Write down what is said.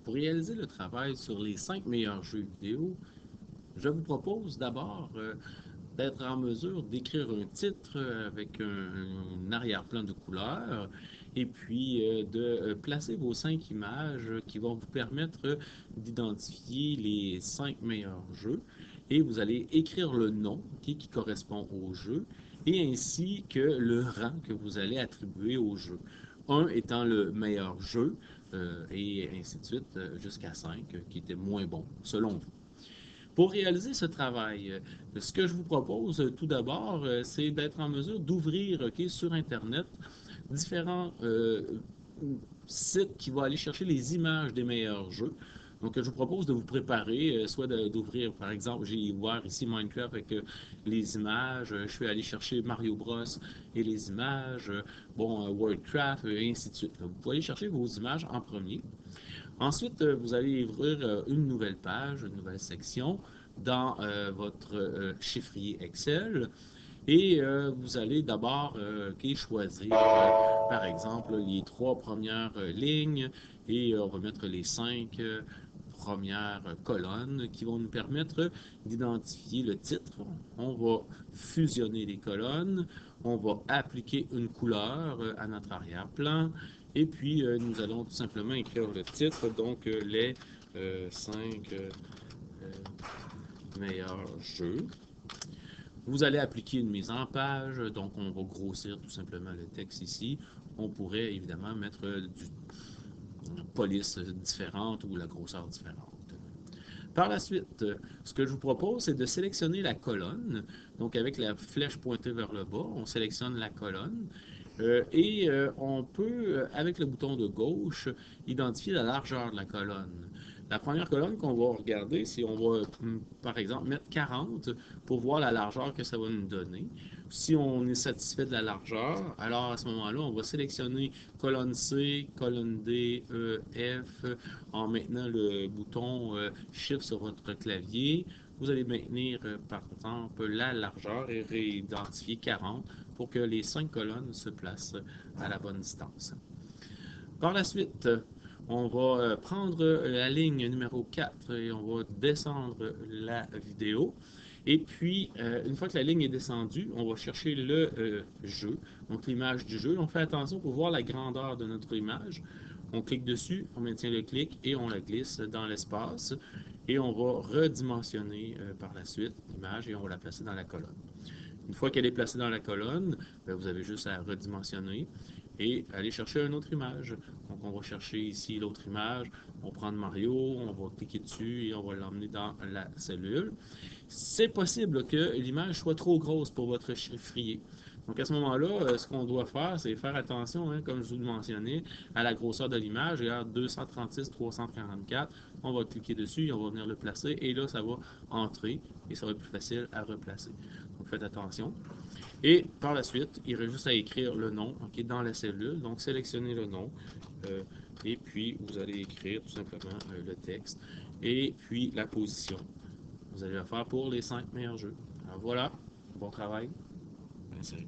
Pour réaliser le travail sur les 5 meilleurs jeux vidéo, je vous propose d'abord d'être en mesure d'écrire un titre avec un arrière-plan de couleur et puis de placer vos 5 images qui vont vous permettre d'identifier les 5 meilleurs jeux et vous allez écrire le nom qui correspond au jeu et ainsi que le rang que vous allez attribuer au jeu. 1 étant le meilleur jeu et ainsi de suite jusqu'à 5 qui était moins bon selon vous. Pour réaliser ce travail, ce que je vous propose tout d'abord, c'est d'être en mesure d'ouvrir sur Internet différents sites qui vont aller chercher les images des meilleurs jeux. Donc, je vous propose de vous préparer, soit d'ouvrir, par exemple, j'ai ouvert ici Minecraft avec les images, je suis allé chercher Mario Bros et les images, Worldcraft, et ainsi de suite. Vous pouvez aller chercher vos images en premier. Ensuite, vous allez ouvrir une nouvelle page, une nouvelle section dans votre chiffrier Excel et vous allez d'abord choisir, par exemple, les 3 premières lignes et on va mettre les 5 premières colonnes qui vont nous permettre d'identifier le titre. On va fusionner les colonnes, on va appliquer une couleur à notre arrière-plan et puis nous allons tout simplement écrire le titre, donc les 5 meilleurs jeux. Vous allez appliquer une mise en page, donc on va grossir tout simplement le texte ici. On pourrait évidemment mettre une police différente ou la grosseur différente. Par la suite, ce que je vous propose, c'est de sélectionner la colonne. Donc avec la flèche pointée vers le bas, on sélectionne la colonne. Et on peut, avec le bouton de gauche, identifier la largeur de la colonne. La première colonne qu'on va regarder, c'est on va, par exemple, mettre 40 pour voir la largeur que ça va nous donner. Si on est satisfait de la largeur, alors à ce moment-là, on va sélectionner colonne C, colonne D, E, F, en maintenant le bouton Shift sur votre clavier. Vous allez maintenir, par exemple, la largeur et réidentifier 40 pour que les 5 colonnes se placent à la bonne distance. Par la suite, on va prendre la ligne numéro 4 et on va descendre la vidéo. Et puis, une fois que la ligne est descendue, on va chercher le jeu, donc l'image du jeu. On fait attention pour voir la grandeur de notre image. On clique dessus, on maintient le clic et on la glisse dans l'espace. Et on va redimensionner par la suite l'image et on va la placer dans la colonne. Une fois qu'elle est placée dans la colonne, vous avez juste à redimensionner et aller chercher une autre image. Donc on va chercher ici l'autre image, on prend Mario, on va cliquer dessus et on va l'emmener dans la cellule. C'est possible que l'image soit trop grosse pour votre chiffrier. Donc à ce moment-là, ce qu'on doit faire, c'est faire attention, comme je vous le mentionnais, à la grosseur de l'image. Regarde, 236, 344. On va cliquer dessus et on va venir le placer. Et là, ça va entrer et ça va être plus facile à replacer. Donc faites attention. Et par la suite, il reste juste à écrire le nom dans la cellule. Donc sélectionnez le nom. Et puis vous allez écrire tout simplement le texte. Et puis la position. Vous allez le faire pour les 5 meilleurs jeux. Alors voilà, bon travail. Merci.